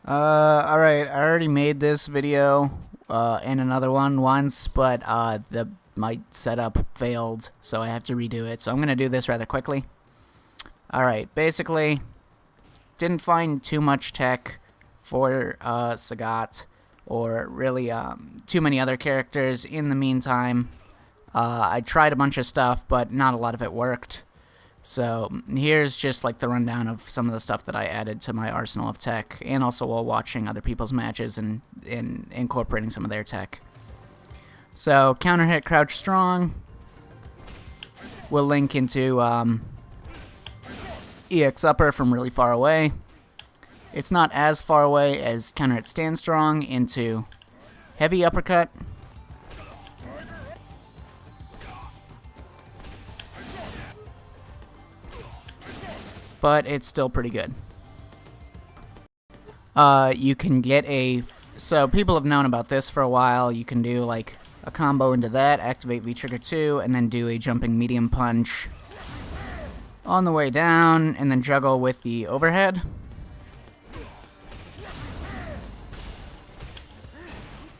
Alright, I already made this video and another one once, but my setup failed, so I have to redo it. So I'm gonna do this rather quickly. Alright, basically, didn't find too much tech for Sagat or really too many other characters in the meantime. I tried a bunch of stuff, but not a lot of it worked. So here's just like the rundown of some of the stuff that I added to my arsenal of tech, and also while watching other people's matches and incorporating some of their tech. So counter hit, crouch strong. We'll link into EX upper from really far away. It's not as far away as counter hit stand strong into heavy uppercut. But it's still pretty good. You can get so people have known about this for a while. You can do like a combo into that, activate V trigger 2, and then do a jumping medium punch on the way down, and then juggle with the overhead.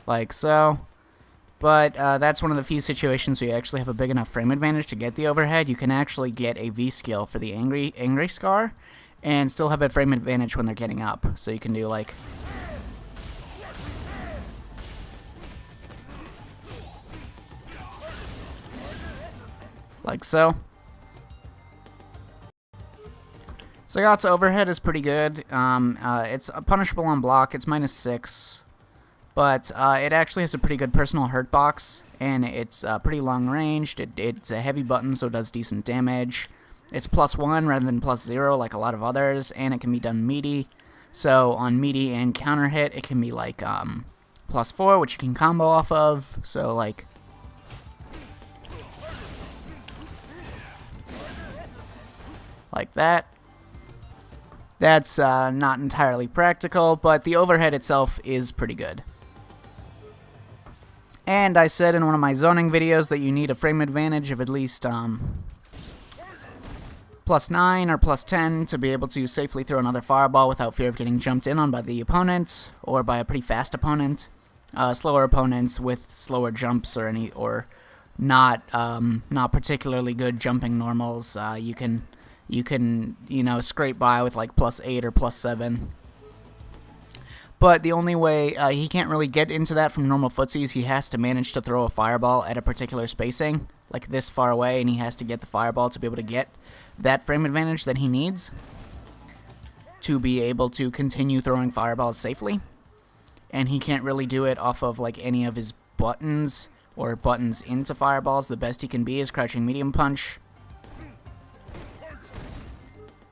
Like so. But that's one of the few situations where you actually have a big enough frame advantage to get the overhead. You can actually get a V skill for the angry scar and still have a frame advantage when they're getting up. So you can do like so. Sagat's overhead is pretty good. It's punishable on block. It's -6. But it actually has a pretty good personal hurt box, and it's pretty long ranged. It's a heavy button, so it does decent damage. It's +1 rather than +0 like a lot of others, and it can be done meaty. So on meaty and counter hit, it can be like +4, which you can combo off of. So like that. That's not entirely practical, but the overhead itself is pretty good. And I said in one of my zoning videos that you need a frame advantage of at least +9 or +10 to be able to safely throw another fireball without fear of getting jumped in on by the opponent or by a pretty fast opponent. Slower opponents with slower jumps or not particularly good jumping normals, you can scrape by with like +8 or +7. But the only way he can't really get into that from normal footsies, he has to manage to throw a fireball at a particular spacing, like this far away, and he has to get the fireball to be able to get that frame advantage that he needs to be able to continue throwing fireballs safely. And he can't really do it off of like any of his buttons or buttons into fireballs. The best he can be is crouching medium punch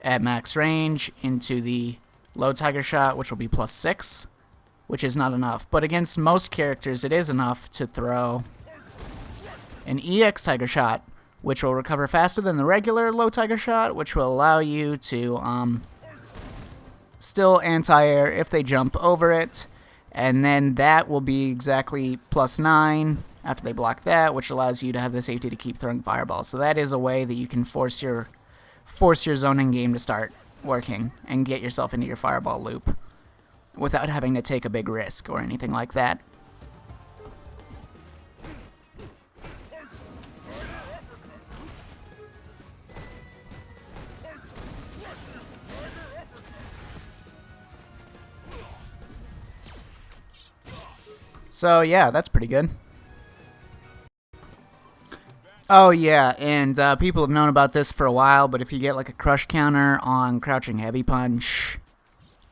at max range into the low tiger shot, which will be +6, which is not enough. But against most characters, it is enough to throw an EX tiger shot, which will recover faster than the regular low tiger shot, which will allow you to still anti-air if they jump over it. And then that will be exactly +9 after they block that, which allows you to have the safety to keep throwing fireballs. So that is a way that you can force your zoning game to start working and get yourself into your fireball loop without having to take a big risk or anything like that. So yeah, that's pretty good. Oh yeah, and people have known about this for a while, but if you get like a crush counter on crouching heavy punch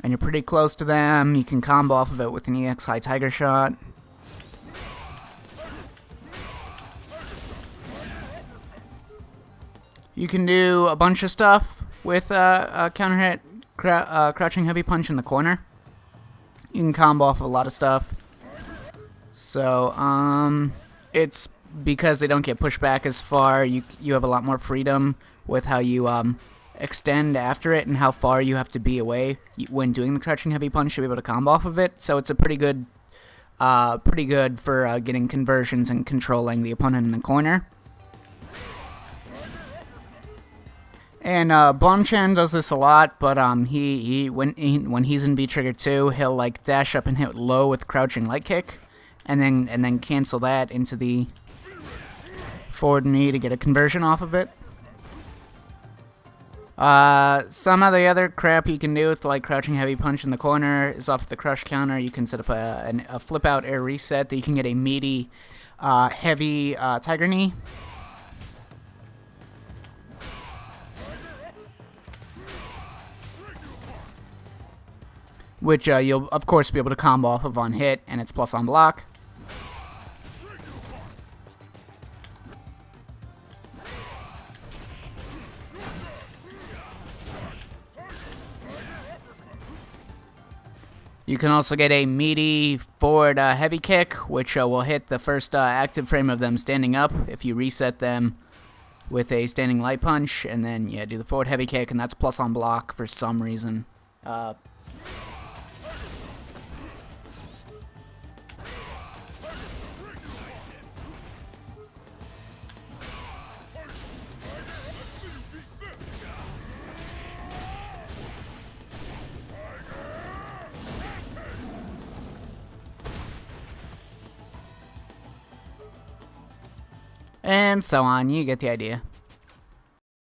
and you're pretty close to them, you can combo off of it with an EX high tiger shot. You can do a bunch of stuff with counter hit crouching heavy punch in the corner. You can combo off of a lot of stuff. So it's because they don't get pushed back as far, you have a lot more freedom with how you extend after it and how far you have to be away when doing the crouching heavy punch to be able to combo off of it. So it's a pretty good for getting conversions and controlling the opponent in the corner. And Bonchan does this a lot, but when he's in V trigger 2, he'll like dash up and hit low with crouching light kick, and then cancel that into the forward knee to get a conversion off of it. Some of the other crap you can do with like crouching heavy punch in the corner is off the crush counter. You can set up a flip out air reset that you can get a meaty heavy tiger knee. Which you'll of course be able to combo off of on hit, and it's plus on block. You can also get a meaty forward heavy kick, which will hit the first active frame of them standing up if you reset them with a standing light punch, and then yeah, do the forward heavy kick, and that's plus on block for some reason. And so on, you get the idea.